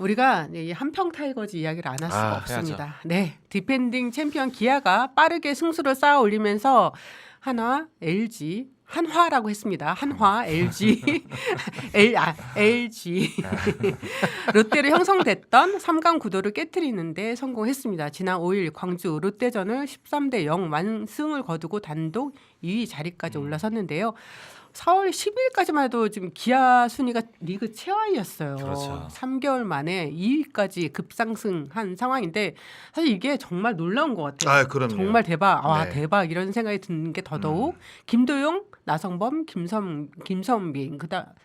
우리가 이 한평 타이거즈 이야기를 안 할 수가 없습니다. 해야죠. 네, 디펜딩 チャンピオン 기아가 빠르게 승수를 쌓아 올리면서 한화, LG, 한화라고 했습니다. 한화, LG, LG 롯데로 형성됐던 3강 구도를 깨트리는데 성공했습니다. 지난 5일 광주 롯데전을 13대 0 완승을 거두고 단독 2위 자리까지 올라섰는데요. 4월 10일까지만 해도 지금 기아 순위가 리그 최하위였어요. 그렇죠. 3개월 만에 2위까지 급상승한 상황인데 사실 이게 정말 놀라운 것 같아요. 아, 그럼요. 정말 대박, 와 네. 대박 이런 생각이 드는 게 더더욱 김도용, 나성범, 김선빈,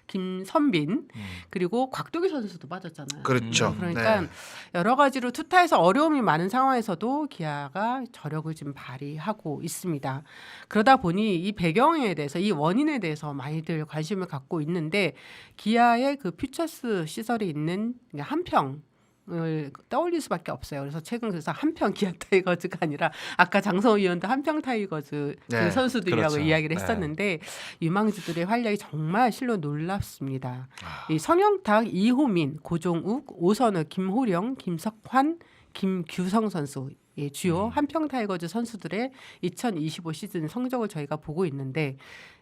김선빈 그리고 곽도기 선수도 빠졌잖아요. 그렇죠. 그러니까 네. 여러 가지로 투타에서 어려움이 많은 상황에서도 기아가 저력을 지금 발휘하고 있습니다. 그러다 보니 이 배경에 대해서 이 원인에 대해서 많이들 관심을 갖고 있는데 기아의 그 퓨처스 시설이 있는 한평 을 떠올릴 수밖에 없어요. 그래서 최근 그래서 한평 기아 타이거즈가 아니라 아까 장성호 의원도 한평 타이거즈 네, 그 선수들이라고 그렇죠. 이야기를 네. 했었는데 유망주들의 활약이 정말 실로 놀랍습니다. 이 성영탁, 이호민, 고종욱, 오선우, 김호령, 김석환, 김규성 선수 예, 주요 한평 타이거즈 선수들의 2025 시즌 성적을 저희가 보고 있는데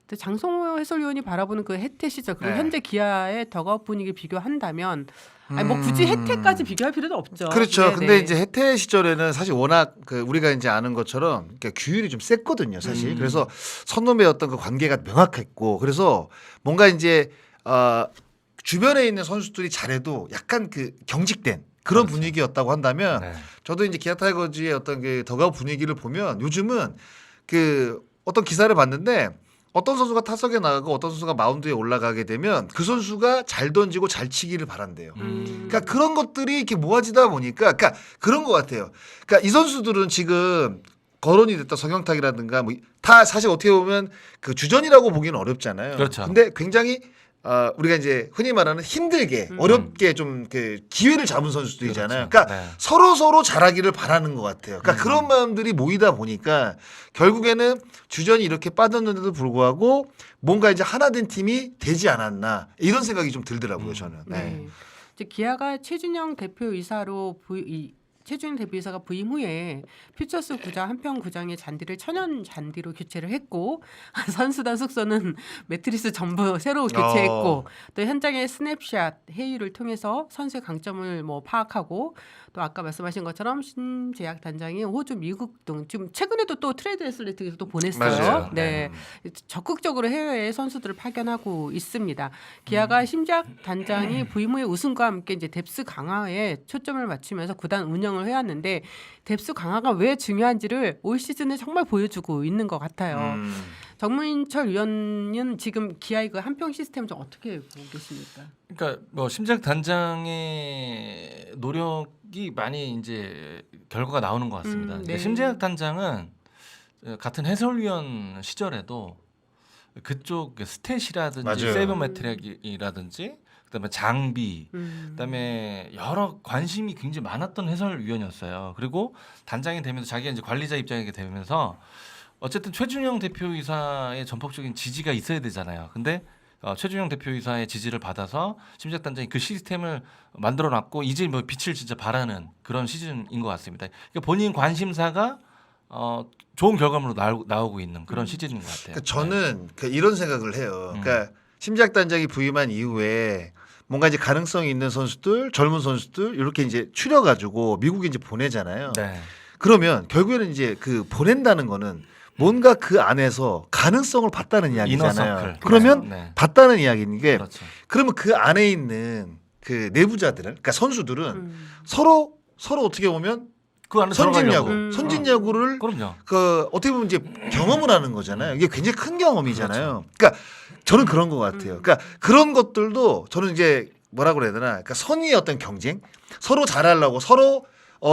또 장성호 해설위원이 바라보는 그 혜태 시절 그리고 네. 현재 기아의 덕아웃 분위기 비교한다면 아니 뭐 굳이 혜태까지 비교할 필요도 없죠. 그렇죠. 네네. 근데 이제 혜태 시절에는 사실 워낙 그 우리가 이제 아는 것처럼 그러니까 규율이 좀 셌거든요, 사실. 그래서 선후배 어떤 그 관계가 명확했고, 그래서 뭔가 이제 주변에 있는 선수들이 잘해도 약간 그 경직된 그런 분위기였다고 한다면, 네. 저도 이제 기아 타이거즈의 어떤 그 더가웃 분위기를 보면 요즘은 그 어떤 기사를 봤는데. 어떤 선수가 타석에 나가고 어떤 선수가 마운드에 올라가게 되면 그 선수가 잘 던지고 잘 치기를 바란대요. 그러니까 그런 것들이 이렇게 모아지다 보니까, 그러니까 그런 것 같아요. 그러니까 이 선수들은 지금 거론이 됐던 성영탁이라든가 뭐 다 사실 어떻게 보면 그 주전이라고 보기는 어렵잖아요. 그렇죠. 근데 굉장히 우리가 이제 흔히 말하는 힘들게 어렵게 좀 그 기회를 잡은 선수들이잖아요. 그렇죠. 그러니까 네. 서로 잘하기를 바라는 것 같아요. 그러니까 그런 마음들이 모이다 보니까 결국에는 주전이 이렇게 빠졌는데도 불구하고 뭔가 이제 하나 된 팀이 되지 않았나 이런 생각이 좀 들더라고요, 저는. 네. 네. 이제 기아가 최준영 대표이사로 최준영 대표이사가 부임 후에 퓨처스 구장 한평 구장의 잔디를 천연 잔디로 교체를 했고 선수단 숙소는 매트리스 전부 새로 교체했고 또 현장의 스냅샷 회의를 통해서 선수의 강점을 뭐 파악하고 또 아까 말씀하신 것처럼 신제약 단장이 호주, 미국 등 지금 최근에도 또 트레이드 애슬레틱에서 또 보냈어요. 맞아요. 네. 적극적으로 해외에 선수들을 파견하고 있습니다. 기아가 심재학 단장이 부임 후에 우승과 함께 이제 뎁스 강화에 초점을 맞추면서 구단 운영을 해왔는데 뎁스 강화가 왜 중요한지를 올 시즌에 정말 보여주고 있는 것 같아요. 정문철 위원은 지금 기아의 그 한평 시스템 좀 어떻게 보고 계십니까? 그러니까 뭐 심재학 단장의 노력이 많이 이제 결과가 나오는 것 같습니다. 네. 심재학 단장은 같은 해설위원 시절에도 그쪽 스탯이라든지 맞아요. 세이버메트릭이라든지 그다음에 장비, 그다음에 여러 관심이 굉장히 많았던 해설위원이었어요. 그리고 단장이 되면서 자기가 이제 관리자 입장이 되면서 어쨌든 최준영 대표이사의 전폭적인 지지가 있어야 되잖아요. 근데 최준영 대표이사의 지지를 받아서 심재학 단장이 그 시스템을 만들어놨고 이제 뭐 빛을 진짜 발하는 그런 시즌인 것 같습니다. 그러니까 본인 관심사가 좋은 결과물로 나오고 있는 그런 시즌인 것 같아요. 그러니까 저는 그 이런 생각을 해요. 그러니까 심재학 단장이 부임한 이후에 뭔가 이제 가능성이 있는 선수들, 젊은 선수들 이렇게 이제 추려가지고 미국에 이제 보내잖아요. 네. 그러면 결국에는 이제 그 보낸다는 거는 뭔가 그 안에서 가능성을 봤다는 이야기잖아요. 이너서클. 그러면 네. 봤다는 이야기인 게 그렇죠. 그러면 그 안에 있는 그 내부자들은, 그러니까 선수들은 서로 어떻게 보면 그 안에 선진야구, 들어가려고. 선진야구를 그럼요. 그 어떻게 보면 이제 경험을 하는 거잖아요. 이게 굉장히 큰 경험이잖아요. 그러니까 저는 그런 것 같아요. 그러니까 그런 것들도 저는 이제 뭐라고 그래야 되나? 그러니까 선의의 어떤 경쟁, 서로 잘하려고 서로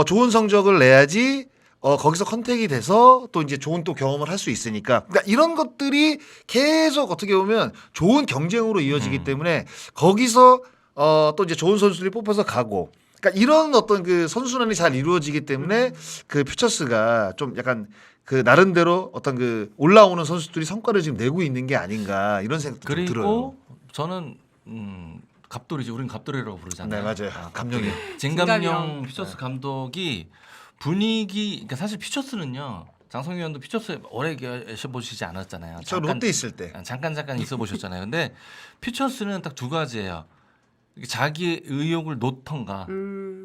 좋은 성적을 내야지 거기서 컨택이 돼서 또 이제 좋은 또 경험을 할 수 있으니까. 그러니까 이런 것들이 계속 어떻게 보면 좋은 경쟁으로 이어지기 때문에 거기서 또 이제 좋은 선수들이 뽑혀서 가고. 그러니까 이런 어떤 그 선순환이 잘 이루어지기 때문에 그 퓨처스가 좀 약간 그 나름대로 어떤 그 올라오는 선수들이 성과를 지금 내고 있는 게 아닌가 이런 생각도 좀 들어요. 그리고 저는 갑돌이지. 우린 갑돌이라고 부르잖아요. 네 맞아요. 감독님. 진감용 진감용. 피처스 감독이 분위기 그러니까 사실 피처스는요. 장성규 의원도 피처스 오래 계셔보시지 않았잖아요. 저 롯데 있을 때. 잠깐 있어 보셨잖아요. 근데 피처스는 딱 두 가지예요. 자기의 의욕을 놓던가,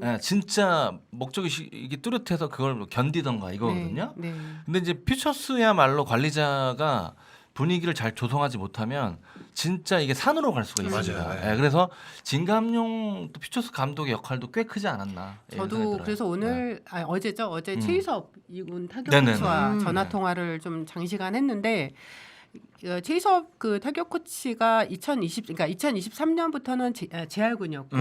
예, 진짜 목적이 이게 뚜렷해서 그걸 견디던가 이거거든요. 네, 네. 근데 이제 피처스야말로 관리자가 분위기를 잘 조성하지 못하면 진짜 이게 산으로 갈 수가 있습니다. 맞아요. 예, 그래서 진감용 또 피처스 감독의 역할도 꽤 크지 않았나. 이런 생각이 저도 들어요. 그래서 오늘 어제죠. 어제 최희섭 이군 타격 네네네. 코치와 전화 통화를 좀 장시간 했는데 최희섭 그 타격 코치가 2023년부터는 재활군이었고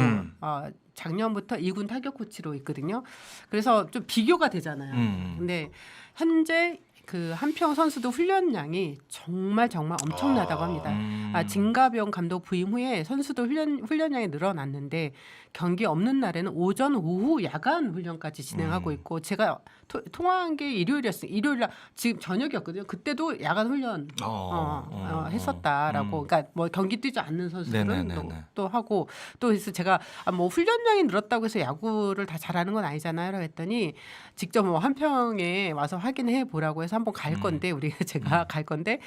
작년부터 2군 타격 코치로 있거든요. 그래서 좀 비교가 되잖아요. 근데 현재 그 한평 선수도 훈련량이 정말 엄청나다고 합니다. 진가병 감독 부임 후에 선수도 훈련량이 늘어났는데 경기 없는 날에는 오전, 오후 야간 훈련까지 진행하고 있고 제가 통화한 게 일요일이었어요. 일요일날 지금 저녁이었거든요. 그때도 야간 훈련 했었다라고. 그러니까 뭐 경기 뛰지 않는 선수들은 또 하고 또 그래서 제가 뭐 훈련량이 늘었다고 해서 야구를 다 잘하는 건 아니잖아요. 했더니 직접 뭐 한평에 와서 확인해 보라고 해서 한번 갈 건데 제가 갈 건데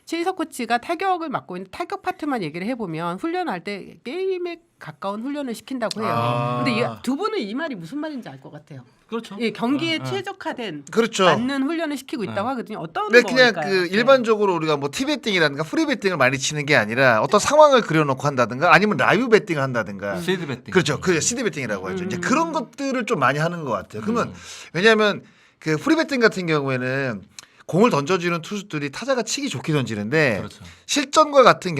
최희석 코치가 타격을 맡고 있는 타격 파트만 얘기를 해보면 훈련할 때 게임에 가까운 훈련을 시킨다고 해요. 근데 두 분은 이 말이 무슨 말인지 알 것 같아요. 그렇죠. 예, 경기에 최적화된 그렇죠. 맞는 훈련을 시키고 있다고 하거든요. 어떤 네, 그냥 거일까요? 그 일반적으로 우리가 뭐 티베팅이라든가 프리베팅을 많이 치는 게 아니라 어떤 상황을 그려놓고 한다든가 아니면 라이브 베팅을 한다든가 시드 베팅. 그렇죠. 그 시드 베팅이라고 하죠. 이제 그런 것들을 좀 많이 하는 것 같아요. 그러면 왜냐하면 그 프리베팅 같은 경우에는 공을 던져주는 투수들이 타자가 치기 좋게 던지는데 그렇죠. 실전과 같은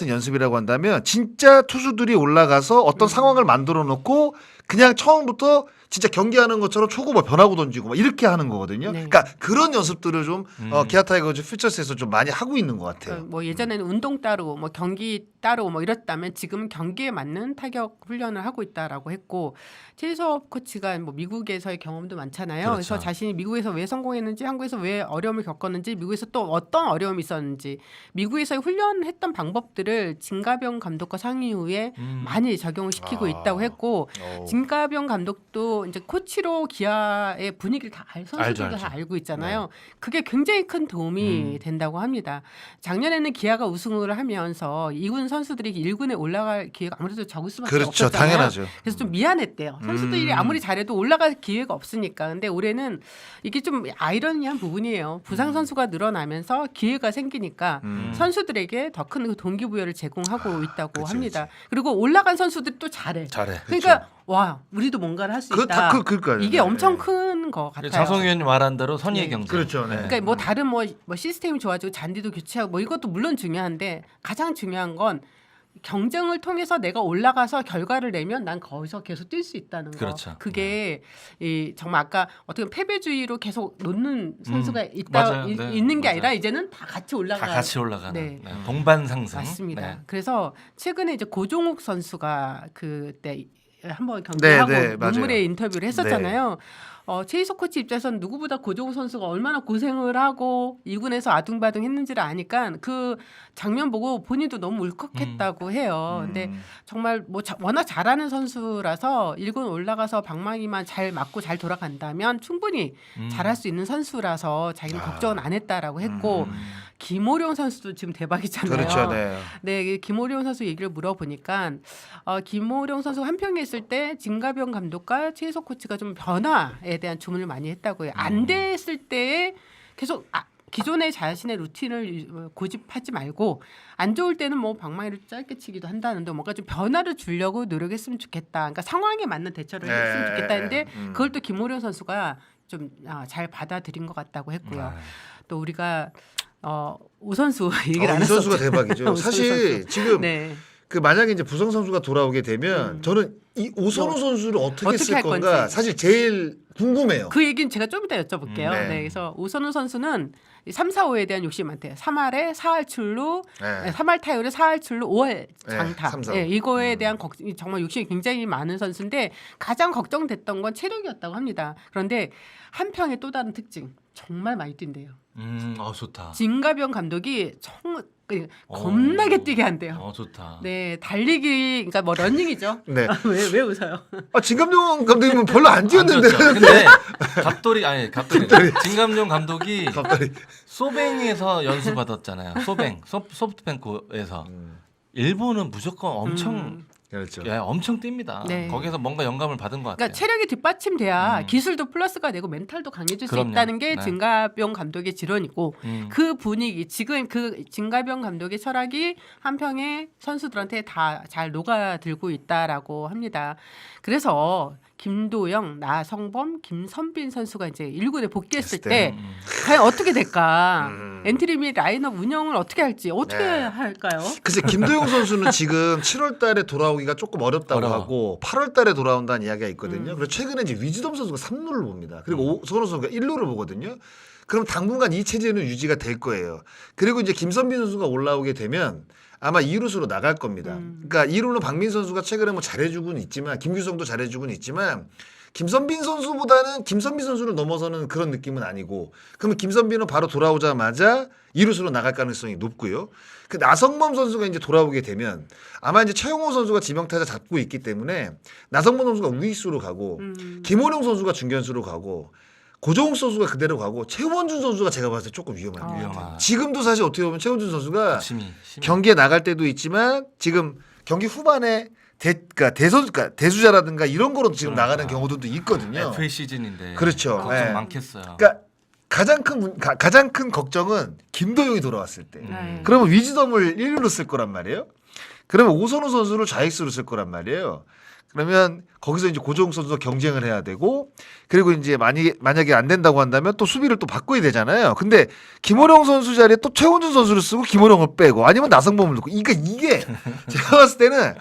연습이라고 한다면 진짜 투수들이 올라가서 어떤 상황을 만들어 놓고 그냥 처음부터 진짜 경기하는 것처럼 초구뭐 변하고 던지고 막 이렇게 하는 거거든요. 네. 그러니까 그런 연습들을 좀 기아 타이거즈 퓨처스에서 좀 많이 하고 있는 것 같아요. 뭐 예전에는 운동 따로 뭐 경기 따로 뭐 이랬다면 지금은 경기에 맞는 타격 훈련을 하고 있다라고 했고 최희섭 코치가 뭐 미국에서의 경험도 많잖아요. 그렇죠. 그래서 자신이 미국에서 왜 성공했는지 한국에서 왜 어려움을 겪었는지 미국에서 또 어떤 어려움이 있었는지 미국에서 훈련했던 방법들을 진가병 감독과 상의 후에 많이 적용을 시키고 있다고 했고 진가병 감독도 이제 코치로 기아의 분위기를 다 선수들도 다 알고 있잖아요. 그게 굉장히 큰 도움이 된다고 합니다. 작년에는 기아가 우승을 하면서 2군 선수들이 1군에 올라갈 기회가 아무래도 적을 수밖에 그렇죠. 없었잖아요. 당연하죠. 그래서 좀 미안했대요. 선수들이 아무리 잘해도 올라갈 기회가 없으니까. 근데 올해는 이게 좀 아이러니한 부분이에요. 부상 선수가 늘어나면서 기회가 생기니까 선수들에게 더 큰 동기부여를 제공하고 있다고 합니다. 그리고 올라간 선수들이 또 잘해. 그러니까 와 우리도 뭔가를 할 수 있다. 그러니까요. 이게 엄청 큰 것 같아요. 장성 의원님 말한 대로 선의의 네. 경쟁. 그렇죠. 네. 그러니까 뭐 다른 뭐 시스템이 좋아지고 잔디도 교체하고 뭐 이것도 물론 중요한데 가장 중요한 건 경쟁을 통해서 내가 올라가서 결과를 내면 난 거기서 계속 뛸 수 있다는 거. 그렇죠. 그게 이 정말 아까 어떻게 보면 패배주의로 계속 놓는 선수가 맞아요. 네. 있는 게 맞아요. 아니라 이제는 다 같이 올라가. 다 같이 올라가는 네. 동반 상승. 맞습니다. 네. 그래서 최근에 이제 고종욱 선수가 그때 한번 경기하고 네, 맞아요. 눈물의 인터뷰를 했었잖아요. 최희석 코치 입장에서는 누구보다 고종욱 선수가 얼마나 고생을 하고 2군에서 아둥바둥 했는지를 아니까 그 장면 보고 본인도 너무 울컥했다고 해요. 근데 정말 뭐 워낙 잘하는 선수라서 1군 올라가서 방망이만 잘 맞고 잘 돌아간다면 충분히 잘할 수 있는 선수라서 자기는 걱정은 안 했다라고 했고 김오룡 선수도 지금 대박이잖아요. 그렇죠. 네. 네, 김오룡 선수 얘기를 물어보니까 김오룡 선수 한평에 있을 때 진가병 감독과 최희석 코치가 좀 변화에 대한 주문을 많이 했다고 해요. 안 됐을 때 계속 기존의 자신의 루틴을 고집하지 말고 안 좋을 때는 뭐 방망이를 짧게 치기도 한다는데 뭔가 좀 변화를 주려고 노력했으면 좋겠다. 그러니까 상황에 맞는 대처를 했으면 좋겠다 했는데 그걸 또 김오룡 선수가 좀 잘 받아들인 것 같다고 했고요. 또 우리가 오 선수 얘기를 안 이 했었죠. 선수가 대박이죠. 사실 선수. 지금 네. 그 만약에 이제 부상 선수가 돌아오게 되면 저는 이 오선우 선수를 어떻게 쓸 할 건가 건지. 사실 제일 궁금해요. 그 얘기는 제가 좀 이따 여쭤볼게요. 네. 네, 그래서 오선우 선수는 3, 4, 5에 대한 욕심이 많대요. 3할에 4할 출루, 네. 3할 타율에 4할 출루, 5할 네, 장타. 3, 4, 5. 이거에 대한 정말 욕심이 굉장히 많은 선수인데 가장 걱정됐던 건 체력이었다고 합니다. 그런데 한평의 또 다른 특징 정말 많이 뛴대요. 좋다. 진가병 감독이 겁나게 뛰게 한대요. 좋다. 네, 달리기, 그러니까 뭐 러닝이죠. 네. 왜 웃어요? 진감용 감독님은 별로 안 뛰었는데. 근데 갑돌이 진감용 감독이 갑자기. 소뱅에서 연수 받았잖아요. 소프트뱅크에서 일본은 무조건 엄청 그렇죠. 엄청 뜁니다. 네. 거기서 뭔가 영감을 받은 것 같아요. 그러니까 체력이 뒷받침돼야 기술도 플러스가 되고 멘탈도 강해질 수 그럼요. 있다는 게 네. 진가병 감독의 지론이고 그 분위기 지금 그 진가병 감독의 철학이 한평의 선수들한테 다 잘 녹아들고 있다라고 합니다. 그래서 김도영, 나성범, 김선빈 선수가 이제 1군에 복귀했을 때 과연 어떻게 될까? 엔트리 및 라인업 운영을 어떻게 할지 어떻게 네. 할까요? 글쎄 김도영 선수는 지금 7월달에 돌아오기가 조금 어렵다고 어려워. 하고 8월달에 돌아온다는 이야기가 있거든요. 그리고 최근에 이제 위즈덤 선수가 3루를 봅니다. 그리고 오선호 선수가 1루를 보거든요. 그럼 당분간 이 체제는 유지가 될 거예요. 그리고 이제 김선빈 선수가 올라오게 되면 아마 2루수로 나갈 겁니다. 그러니까 2루는 박민 선수가 최근에 뭐 잘해주고는 있지만 김규성도 잘해주고는 있지만 김선빈 선수보다는 김선빈 선수를 넘어서는 그런 느낌은 아니고 그러면 김선빈은 바로 돌아오자마자 2루수로 나갈 가능성이 높고요. 그 나성범 선수가 이제 돌아오게 되면 아마 이제 최용호 선수가 지명타자 잡고 있기 때문에 나성범 선수가 우익수로 가고 김원용 선수가 중견수로 가고 고종욱 선수가 그대로 가고 최원준 선수가 제가 봤을 때 조금 위험합니다. 위험하다. 지금도 사실 어떻게 보면 최원준 선수가 심히. 경기에 나갈 때도 있지만 지금 경기 후반에 그러니까 대수자라든가 이런 거로 지금 그러니까. 나가는 경우들도 있거든요. FA 시즌인데 그렇죠. 걱정 네. 많겠어요. 그러니까 가장 큰 걱정은 김도영이 돌아왔을 때. 네. 그러면 위즈덤을 1루로 쓸 거란 말이에요. 그러면 오선우 선수를 좌익수로 쓸 거란 말이에요. 그러면 거기서 이제 고종욱 선수가 경쟁을 해야 되고 그리고 이제 만약에 안 된다고 한다면 또 수비를 또 바꿔야 되잖아요. 근데 김호령 선수 자리에 또 최원준 선수를 쓰고 김호령을 빼고 아니면 나성범을 넣고 그러니까 이게 제가 봤을 때는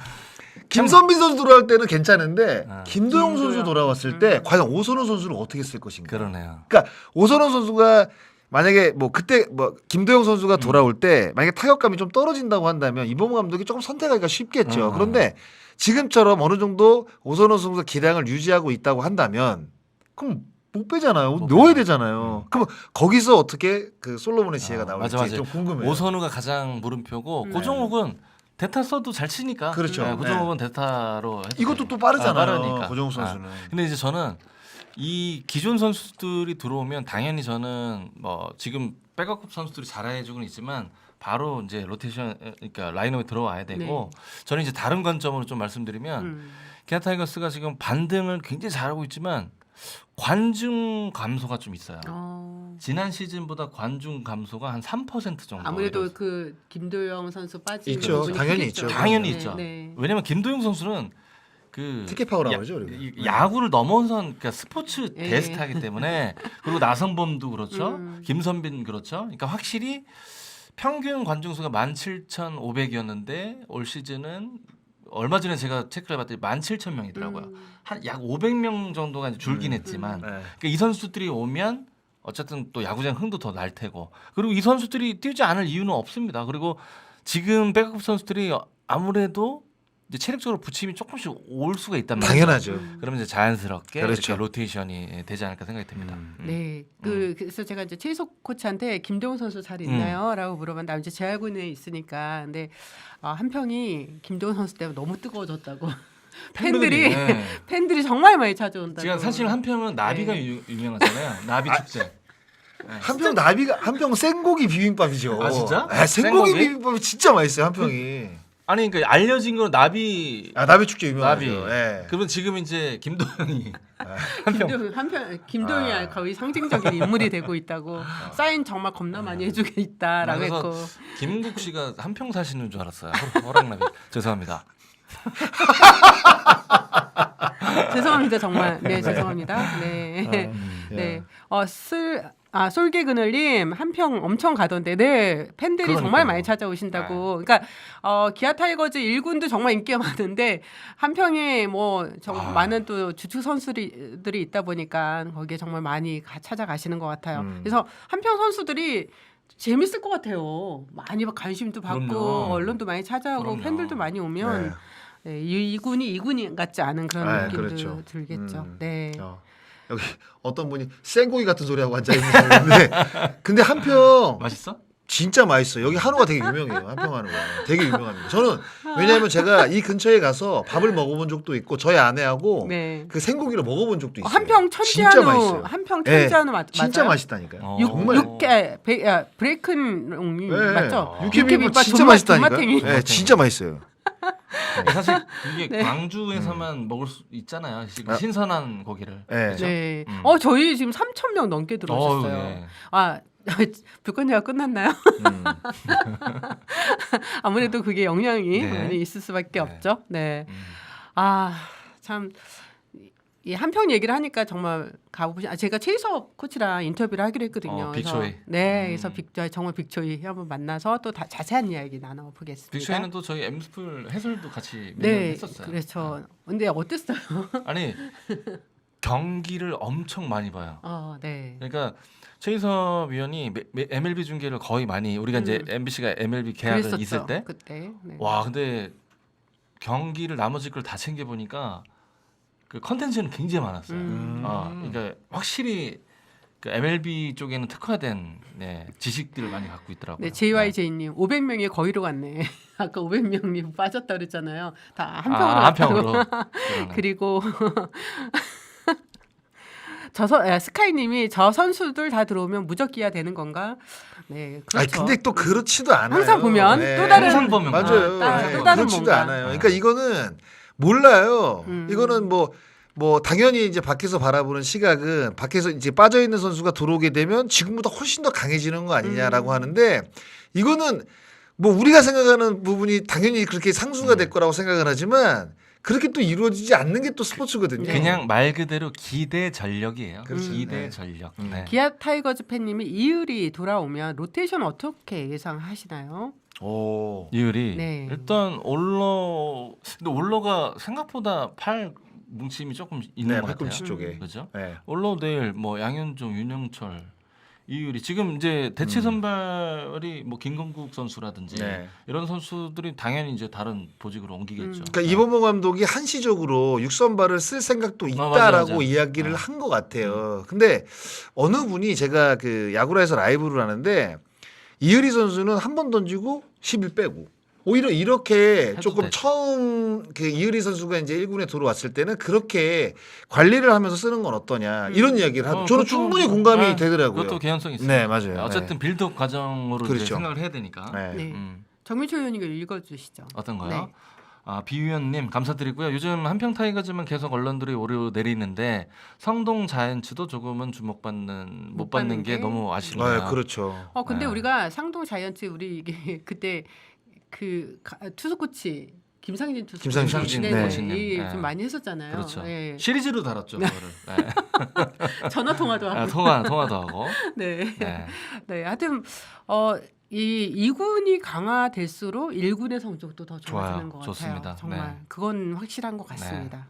김선빈 선수 돌아올 때는 괜찮은데 김도영 선수 김도영. 돌아왔을 때 과연 오선우 선수를 어떻게 쓸 것인가. 그러네요. 그러니까 오선우 선수가 만약에 뭐 그때 뭐 김도영 선수가 돌아올 때 만약에 타격감이 좀 떨어진다고 한다면 이범호 감독이 조금 선택하기가 쉽겠죠. 그런데 지금처럼 어느 정도 오선호 선수가 기량을 유지하고 있다고 한다면 그럼 못 빼잖아요. 넣어야 되잖아요. 그럼 거기서 어떻게 그 솔로몬의 지혜가 나올지 맞아. 좀 궁금해요. 오선우가 가장 물음표고 고종욱은 대타 써도 잘 치니까. 그렇죠. 네, 고종욱은 대타로 해도 이것도 돼요. 또 빠르잖아요. 빠르니까. 고종욱 선수는. 근데 이제 저는 이 기존 선수들이 들어오면 당연히 저는 뭐 지금 백업 선수들이 잘해주고는 있지만 바로 이제 로테이션 그러니까 라인업에 들어와야 되고 저는 이제 다른 관점으로 좀 말씀드리면 기아 타이거스가 지금 반등을 굉장히 잘하고 있지만 관중 감소가 좀 있어요. 지난 시즌보다 관중 감소가 한 3% 정도. 아무래도 그 김도영 선수 빠지는 있죠. 부분이 당연히 크겠죠. 있죠. 당연히 네, 있죠. 네. 왜냐면 김도영 선수는 그 티켓 파워라고 그러죠. 그리고. 야구를 넘어선 그러니까 스포츠 예. 대스타이기 때문에 그리고 나성범도 그렇죠. 김선빈 그렇죠. 그러니까 확실히 평균 관중 수가 17,500이었는데 올 시즌은 얼마 전에 제가 체크를 해봤더니 17,000명이더라고요. 한 약 500명 정도가 이제 줄긴 했지만 네. 그러니까 이 선수들이 오면 어쨌든 또 야구장 흥도 더 날 테고 그리고 이 선수들이 뛰지 않을 이유는 없습니다. 그리고 지금 백업 선수들이 아무래도 이제 체력적으로 부침이 조금씩 올 수가 있단 말이죠. 당연하죠. 그러면 이제 자연스럽게 그렇죠. 이렇게 로테이션이 되지 않을까 생각이 듭니다. 네, 그래서 제가 이제 최희석 코치한테 김도영 선수 잘 있나요?라고 물어봤는데 이제 재활군에 있으니까, 근데 한평이 김도영 선수 때문에 너무 뜨거워졌다고. 팬들이 네. 팬들이 정말 많이 찾아온다고. 제가 사실 한평은 나비가 네. 유명하잖아요. 나비 축제. 한평 한평 생고기 비빔밥이죠. 아, 진짜? 네, 생고기 생고기? 비빔밥이 진짜 맛있어요. 한평이. 아니 그러니까 알려진 건 나비. 나비 축제 유명하죠. 나비. 예. 그러면 지금 이제 김도영이 한평. 김도영이 거의 상징적인 인물이 되고 있다고. 사인 정말 겁나 많이 해주고 있다라고 그래서 했고. 김국 씨가 한평 사시는 줄 알았어요. 호랑나비. 죄송합니다. 죄송합니다 정말. 네 죄송합니다. 네. 네. 솔개 그늘님 한평 엄청 가던데, 네 팬들이 그러니까요. 정말 많이 찾아오신다고. 그러니까 기아 타이거즈 1군도 정말 인기가 많은데 한평에 뭐 많은 또 주축 선수들이 있다 보니까 거기에 정말 많이 찾아가시는 것 같아요. 그래서 한평 선수들이 재밌을 것 같아요. 많이 관심도 받고 그럼요. 언론도 많이 찾아오고 그럼요. 팬들도 많이 오면 이 군이 같지 않은 그런 느낌도 그렇죠. 들겠죠. 네. 여기 어떤 분이 생고기 같은 소리 하고 앉아 있는데 근데 한평 맛있어? 진짜 맛있어요. 여기 한우가 되게 유명해요. 한평 한우가 되게 유명합니다. 저는 왜냐하면 제가 이 근처에 가서 밥을 먹어본 적도 있고 저희 아내하고 네. 그 생고기를 먹어본 적도 있어요. 한평 천지 진짜 한우, 맛있어요. 한평 네, 천지 한우 맞아요? 진짜 맛있다니까요. 어. 정말. 육회 브레이큰 네. 맞죠? 육회비빔밥 진짜 존맛- 맛있다니까요. 존맛탱이. 네, 진짜 맛있어요. 사실 이게 네. 광주에서만 먹을 수 있잖아요. 아. 신선한 고기를. 네. 그죠? 네. 음. 저희 지금 3,000명 넘게 들어오셨어요. 네. 아, 불꽃야가 끝났나요? 음. 아무래도 그게 영향이 네. 많이 있을 수밖에 네. 없죠. 네. 음. 아, 참. 이 한평 얘기를 하니까 정말 제가 최희섭 코치랑 인터뷰를 하기로 했거든요. 빅초이. 네, 그래서 정말 빅초이 한번 만나서 또 자세한 이야기 나눠보겠습니다. 빅쇼이는 또 저희 엠스풀 해설도 같이 네, 매년 했었어요. 그렇죠. 근데 어땠어요? 아니 경기를 엄청 많이 봐요. 네. 그러니까 최희섭 위원이 MLB 중계를 거의 많이 우리가 이제 MBC가 MLB 계약을 그랬었죠, 있을 때 그때. 네. 와 근데 경기를 나머지 걸 다 챙겨 보니까 그 컨텐츠는 굉장히 많았어요. 그러니까 확실히 그 MLB 쪽에는 특화된 지식들을 많이 갖고 있더라고요. 네, JYJ님 500명이 거의로 갔네. 아까 500명이 빠졌다 그랬잖아요. 다 한평으로 갔다고. 한평으로. 그리고 스카이님이 저 선수들 다 들어오면 무적기야 되는 건가? 네, 그렇죠. 아니 근데 또 그렇지도 않아요. 항상 보면 또 다른 항상 보면 맞아요. 또 다른 그렇지도 뭔가. 않아요. 그러니까 이거는 몰라요. 이거는 뭐 당연히 이제 밖에서 바라보는 시각은 밖에서 이제 빠져 있는 선수가 들어오게 되면 지금보다 훨씬 더 강해지는 거 아니냐라고 하는데 이거는 뭐 우리가 생각하는 부분이 당연히 그렇게 상수가 될 거라고 생각을 하지만 그렇게 또 이루어지지 않는 게 또 스포츠거든요. 그냥 말 그대로 기대 전력이에요. 그렇죠. 기대 네. 전력. 음. 네. 기아 타이거즈 팬님이 이을이 돌아오면 로테이션 어떻게 예상하시나요? 오. 이율이 네. 일단 근데 올러가 생각보다 팔 뭉침이 조금 있는 네, 것 같아요. 팔꿈치 쪽에. 그죠? 네. 올러 내일 뭐 양현종, 윤영철, 이율이 지금 이제 대체 선발이 뭐 김건국 선수라든지 네. 이런 선수들이 당연히 이제 다른 보직으로 옮기겠죠. 그러니까 이범호 감독이 한시적으로 육선발을 쓸 생각도 있다라고 맞아. 이야기를 한 것 같아요. 근데 어느 분이 제가 그 야구라에서 라이브를 하는데 이효리 선수는 한 번 던지고 10일 빼고 오히려 이렇게 해도 조금 되죠. 처음 그 이효리 선수가 이제 1군에 들어왔을 때는 그렇게 관리를 하면서 쓰는 건 어떠냐 이런 이야기를 하고 저는 그것도- 충분히 공감이 네, 되더라고요. 그것도 개연성 있어요. 네, 맞아요. 어쨌든 빌드업 과정으로 이제 그렇죠. 생각을 해야 되니까. 네. 네. 음, 정민철 의원님가 읽어주시죠. 어떤 거요? 네. 비위원님 감사드리고요. 요즘 한평 타이거즈만 계속 언론들이 오르내리는데 성동 자이언츠도 조금은 주목받는 못 받는 게 너무 아쉽네요. 그렇죠. 근데 네. 우리가 상동 자이언츠 우리 이게 그때 투수 코치 김상진 투수 김상진 코치, 네, 코치님. 좀 네. 많이 했었잖아요. 그렇죠. 네. 시리즈로 다뤘죠. 그거를. 전화 통화도 하고. 통화도 하고. 네. 네. 네. 하여튼 이 2군이 강화될수록 1군의 성적도 더 좋아지는 좋아요. 것 좋습니다. 같아요. 정말 네. 그건 확실한 것 같습니다.